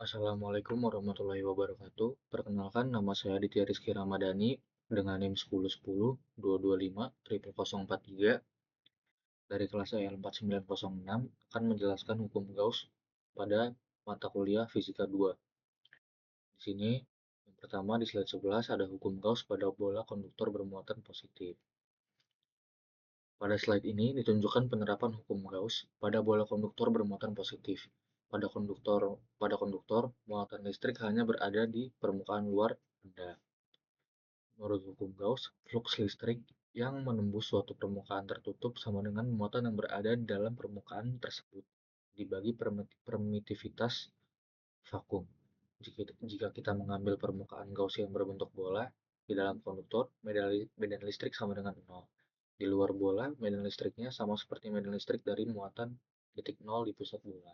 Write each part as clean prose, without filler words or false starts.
Assalamualaikum warahmatullahi wabarakatuh. Perkenalkan, nama saya Aditya Rizky Ramadhani dengan NIM 10102250043 dari kelas EL 4906 akan menjelaskan hukum Gauss pada mata kuliah Fisika 2. Di sini, yang pertama di slide 11 ada hukum Gauss pada bola konduktor bermuatan positif. Pada slide ini ditunjukkan penerapan hukum Gauss pada bola konduktor bermuatan positif. Pada konduktor, muatan listrik hanya berada di permukaan luar benda. Menurut hukum Gauss, fluks listrik yang menembus suatu permukaan tertutup sama dengan muatan yang berada di dalam permukaan tersebut dibagi permitivitas vakum. Jika kita mengambil permukaan Gauss yang berbentuk bola, di dalam konduktor, medan listrik sama dengan nol. Di luar bola, medan listriknya sama seperti medan listrik dari muatan titik nol di pusat bola.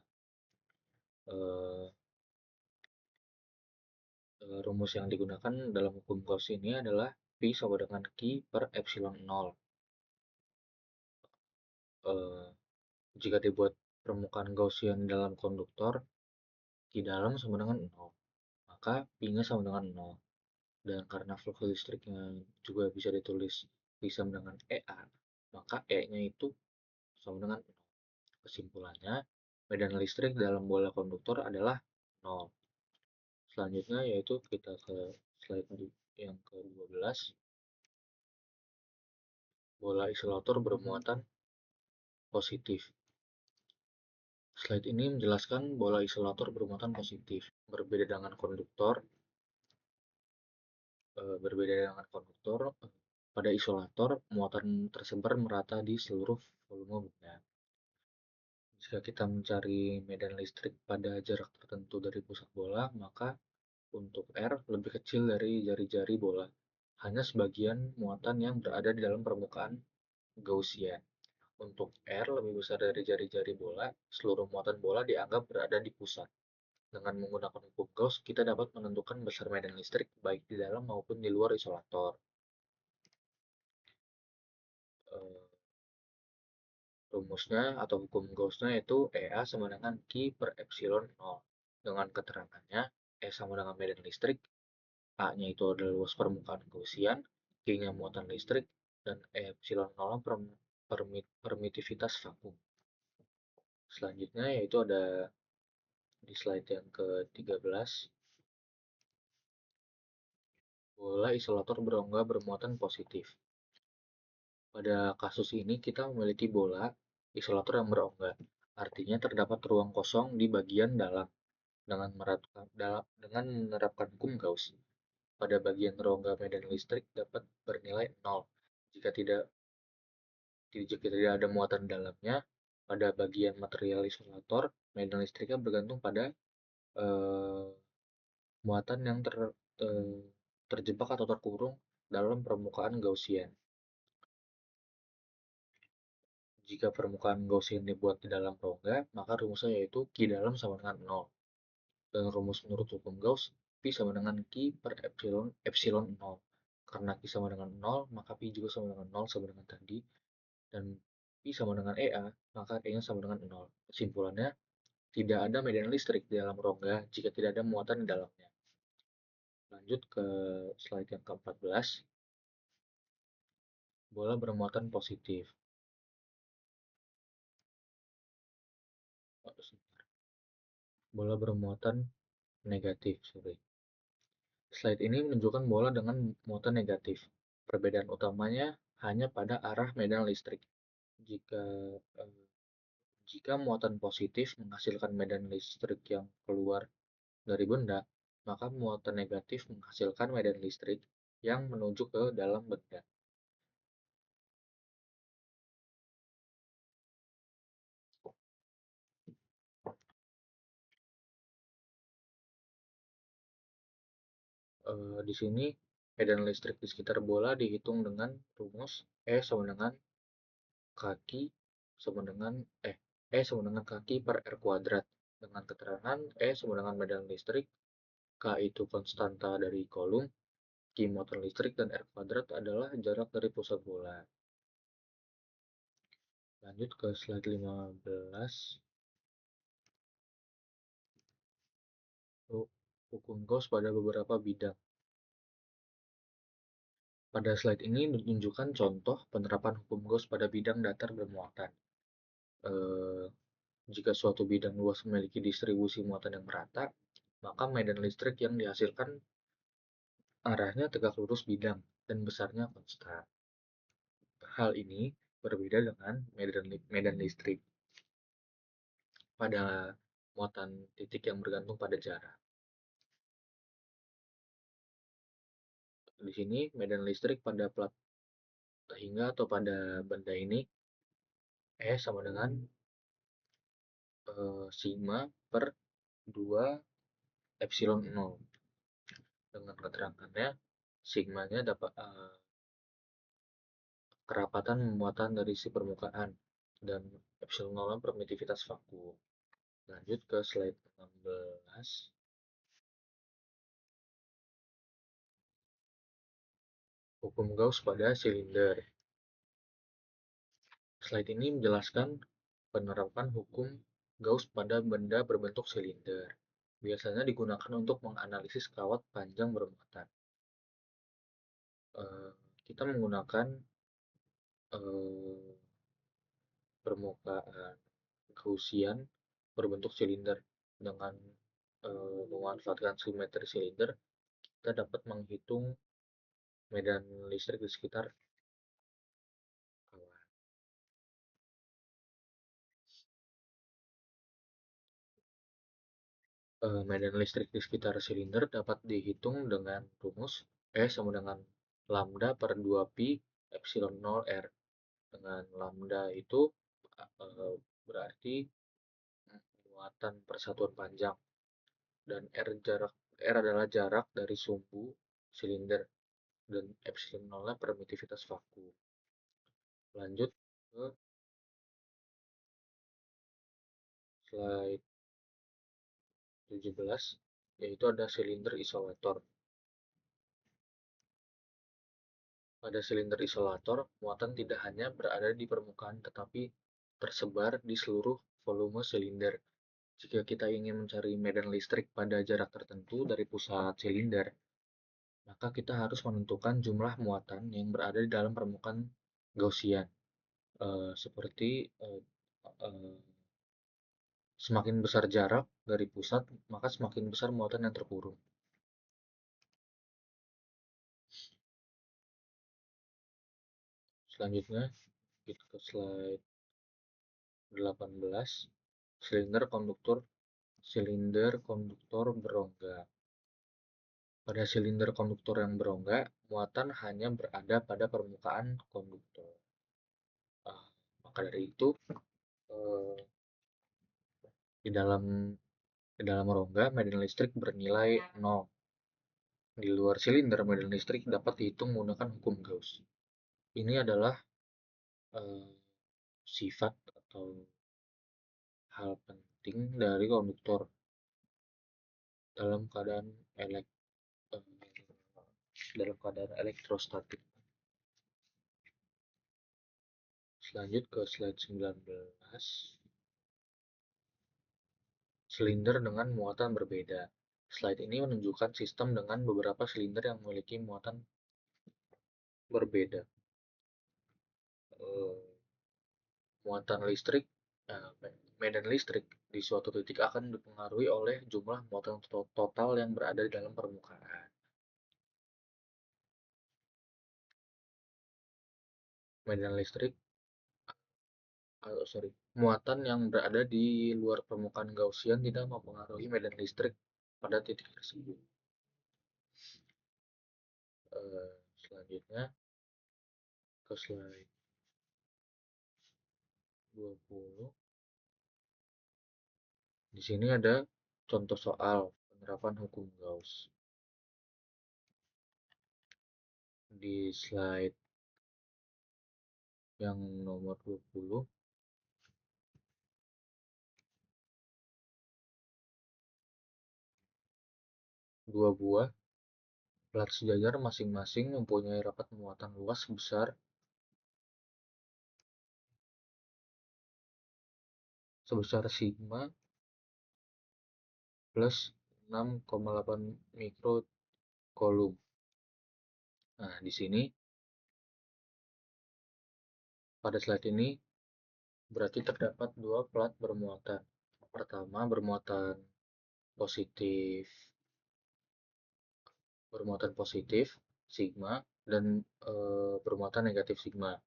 Eh, Rumus yang digunakan dalam hukum Gauss ini adalah P sama dengan Q per epsilon 0. Eh, Jika dibuat permukaan Gaussian dalam konduktor, Q dalam sama dengan 0, maka P-nya sama dengan 0. Dan karena flux listriknya juga bisa ditulis P sama dengan EA, maka E-nya itu sama dengan 0. Kesimpulannya, medan listrik dalam bola konduktor adalah 0. Selanjutnya yaitu kita ke slide yang ke-12. Bola isolator bermuatan positif. Slide ini menjelaskan bola isolator bermuatan positif. Berbeda dengan konduktor, pada isolator muatan tersebar merata di seluruh volume benda. Jika kita mencari medan listrik pada jarak tertentu dari pusat bola, maka untuk R lebih kecil dari jari-jari bola, hanya sebagian muatan yang berada di dalam permukaan Gaussian. Untuk R lebih besar dari jari-jari bola, seluruh muatan bola dianggap berada di pusat. Dengan menggunakan hukum Gauss, kita dapat menentukan besar medan listrik baik di dalam maupun di luar isolator. Eh, Rumusnya atau hukum Gauss-nya itu EA sama dengan Q per epsilon 0. Dengan keterangannya, E sama dengan medan listrik, A-nya itu adalah luas permukaan Gaussian, Q-nya muatan listrik, dan epsilon 0 permitivitas vakum. Selanjutnya yaitu ada di slide yang ke-13, bola isolator berongga bermuatan positif. Pada kasus ini kita memiliki bola isolator yang berongga, artinya terdapat ruang kosong di bagian dalam. Dengan menerapkan hukum Gauss, pada bagian rongga medan listrik dapat bernilai 0 jika tidak ada muatan dalamnya. Pada bagian material isolator, medan listriknya bergantung pada eh, muatan yang terjebak atau terkurung dalam permukaan Gaussian. Jika permukaan Gaussian dibuat di dalam rongga, maka rumusnya yaitu Q dalam sama dengan 0. Dan rumus menurut hukum Gauss, P sama dengan Q per epsilon 0. Karena Q sama dengan 0, maka P juga sama dengan 0 sama dengan tadi. Dan P sama dengan EA, maka E-nya sama dengan 0. Kesimpulannya, tidak ada medan listrik di dalam rongga jika tidak ada muatan di dalamnya. Lanjut ke slide yang ke-14. Bola bermuatan positif. Bola bermuatan negatif, sorry. Slide ini menunjukkan bola dengan muatan negatif. Perbedaan utamanya hanya pada arah medan listrik. Jika eh, jika muatan positif menghasilkan medan listrik yang keluar dari benda, maka muatan negatif menghasilkan medan listrik yang menuju ke dalam benda. Di sini medan listrik di sekitar bola dihitung dengan rumus E sama dengan kaki sama dengan E sama dengan kaki per R kuadrat. Dengan keterangan E sama dengan medan listrik, K itu konstanta dari kolom, Q muatan listrik, dan R kuadrat adalah jarak dari pusat bola. Lanjut ke slide 15. Hukum Gauss pada beberapa bidang. Pada slide ini menunjukkan contoh penerapan hukum Gauss pada bidang datar bermuatan. Eh, Jika suatu bidang luas memiliki distribusi muatan yang merata, maka medan listrik yang dihasilkan arahnya tegak lurus bidang dan besarnya konstan. Hal ini berbeda dengan medan listrik pada muatan titik yang bergantung pada jarak. Di sini medan listrik pada plat hingga atau pada benda ini sama dengan sigma per 2 epsilon 0. Dengan keterangannya, sigmanya dapat kerapatan muatan dari si permukaan dan epsilon 0 permitivitas vakum. Lanjut ke slide 16. Hukum Gauss pada silinder. Slide ini menjelaskan penerapan hukum Gauss pada benda berbentuk silinder. Biasanya digunakan untuk menganalisis kawat panjang bermuatan. Eh, Kita menggunakan permukaan Gaussian berbentuk silinder. Dengan memanfaatkan simetri silinder, kita dapat menghitung medan listrik di sekitar kawat. Medan listrik di sekitar silinder dapat dihitung dengan rumus E sama dengan lambda per 2pi epsilon 0 R. Dengan lambda itu berarti muatan persatuan panjang dan R adalah jarak dari sumbu silinder dan epsilon 0 permitivitas vakum. Lanjut ke slide 17, yaitu ada silinder isolator. Pada silinder isolator, muatan tidak hanya berada di permukaan tetapi tersebar di seluruh volume silinder. Jika kita ingin mencari medan listrik pada jarak tertentu dari pusat silinder, maka kita harus menentukan jumlah muatan yang berada di dalam permukaan Gaussian. Seperti semakin besar jarak dari pusat, maka semakin besar muatan yang terkurung. Selanjutnya, kita ke slide 18. Silinder konduktor berongga. Pada silinder konduktor yang berongga, muatan hanya berada pada permukaan konduktor. Maka dari itu, eh, di dalam rongga medan listrik bernilai 0. Di luar silinder, medan listrik dapat dihitung menggunakan hukum Gauss. Ini adalah eh, sifat atau hal penting dari konduktor dalam keadaan elektrostatik. Selanjut ke slide 19. Silinder dengan muatan berbeda. Slide ini menunjukkan sistem dengan beberapa silinder yang memiliki muatan berbeda. Muatan listrik, medan listrik di suatu titik akan dipengaruhi oleh jumlah muatan total yang berada di dalam permukaan. Medan listrik, muatan yang berada di luar permukaan Gaussian tidak mempengaruhi medan listrik pada titik tersebut. Selanjutnya ke slide 20. Di sini ada contoh soal penerapan hukum Gauss. Di slide yang nomor 20, dua buah plat sejajar masing-masing mempunyai rapat muatan luas sebesar sigma plus 6,8 mikrocoulomb. Nah, di sini pada slide ini berarti terdapat dua plat bermuatan. Pertama positif bermuatan positif sigma dan bermuatan negatif sigma.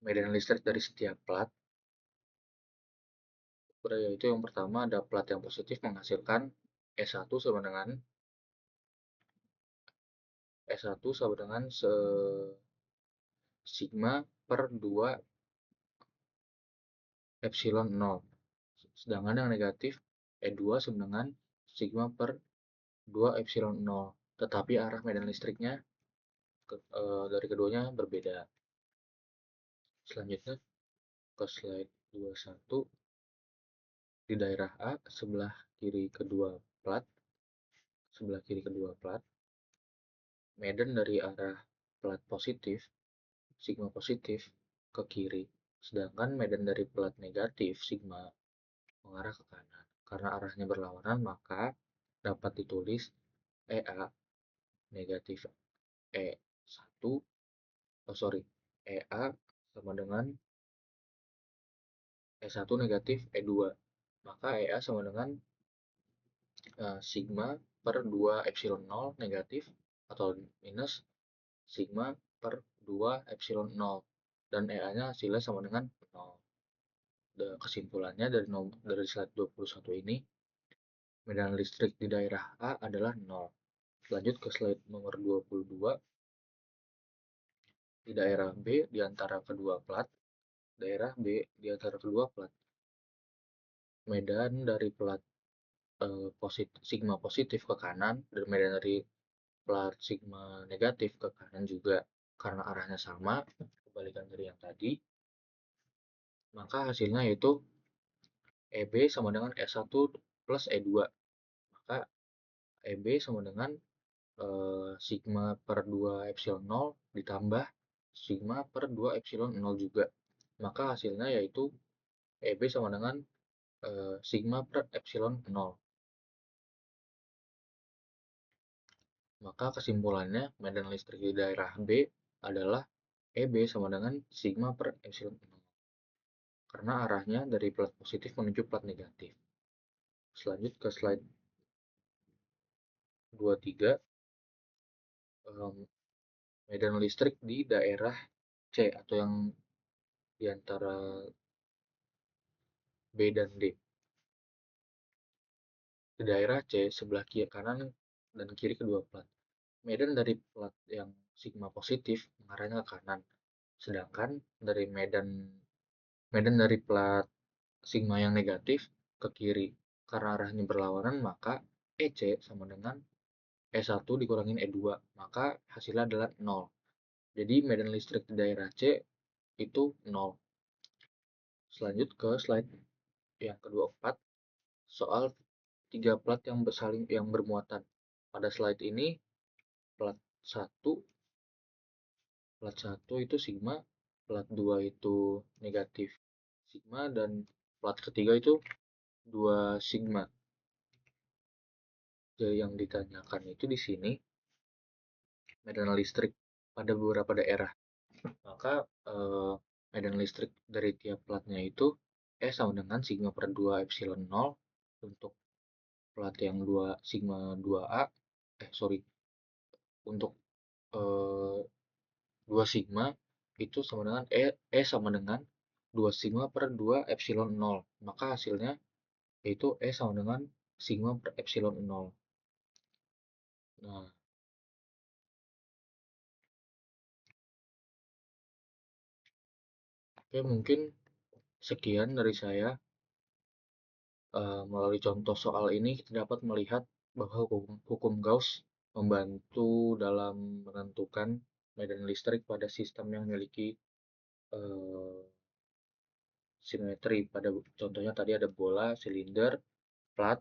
Medan listrik dari setiap plat yaitu yang pertama ada plat yang positif menghasilkan E1 sama dengan sigma per 2 epsilon 0. Sedangkan yang negatif E2 sama dengan sigma per 2 epsilon 0. Tetapi arah medan listriknya dari keduanya berbeda. Selanjutnya ke slide 21. Di daerah A sebelah kiri kedua plat, medan dari arah plat positif, sigma positif, ke kiri. Sedangkan medan dari plat negatif, sigma, mengarah ke kanan. Karena arahnya berlawanan, maka dapat ditulis EA negatif E1, EA sama dengan E1 negatif E2. Maka EA sama dengan sigma per 2 epsilon 0 negatif atau minus sigma per 2 epsilon 0. Dan EA-nya hasilnya sama dengan 0. Kesimpulannya dari slide 21 ini, medan listrik di daerah A adalah 0. Lanjut ke slide nomor 22. Di daerah B di antara kedua plat, medan dari plat sigma positif ke kanan dan medan dari plat sigma negatif ke kanan juga. Karena arahnya sama, kebalikan dari yang tadi, maka hasilnya yaitu EB sama dengan E1 plus E2. Maka EB sama dengan sigma per 2 epsilon 0 ditambah sigma per 2 epsilon 0 juga. Maka hasilnya yaitu EB sama dengan sigma per epsilon 0. Maka kesimpulannya medan listrik di daerah B adalah EB sama dengan sigma per epsilon 0. Karena arahnya dari plat positif menuju plat negatif. Selanjut ke slide 23. Medan listrik di daerah C atau yang di antara B dan D. Di daerah C sebelah kiri kanan dan kiri kedua plat. Medan dari plat yang sigma positif mengarahnya ke kanan. Sedangkan dari medan dari plat sigma yang negatif ke kiri. Karena arahnya berlawanan, maka EC sama dengan E1 dikurangin E2. Maka hasilnya adalah 0. Jadi medan listrik di daerah C itu 0. Selanjut ke slide yang ke-24. Soal 3 plat yang bermuatan. Pada slide ini plat 1 itu sigma, plat 2 itu negatif sigma, dan plat ketiga itu 2 sigma. Jadi yang ditanyakan itu di sini medan listrik pada beberapa daerah. Maka medan listrik dari tiap platnya itu sama dengan sigma per 2 epsilon 0 untuk plat yang 2 sigma 2A, untuk 2 sigma itu sama dengan sama dengan 2 sigma per 2 epsilon 0. Maka hasilnya yaitu sama dengan sigma per epsilon 0. Nah, oke, mungkin sekian dari saya. Melalui contoh soal ini kita dapat melihat bahwa hukum Gauss membantu dalam menentukan medan listrik pada sistem yang memiliki eh, simetri. Contohnya tadi ada bola, silinder, plat,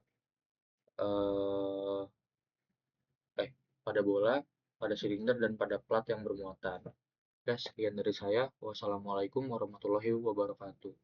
eh, pada bola, pada silinder, dan pada plat yang bermuatan. Oke, sekian dari saya. Wassalamualaikum warahmatullahi wabarakatuh.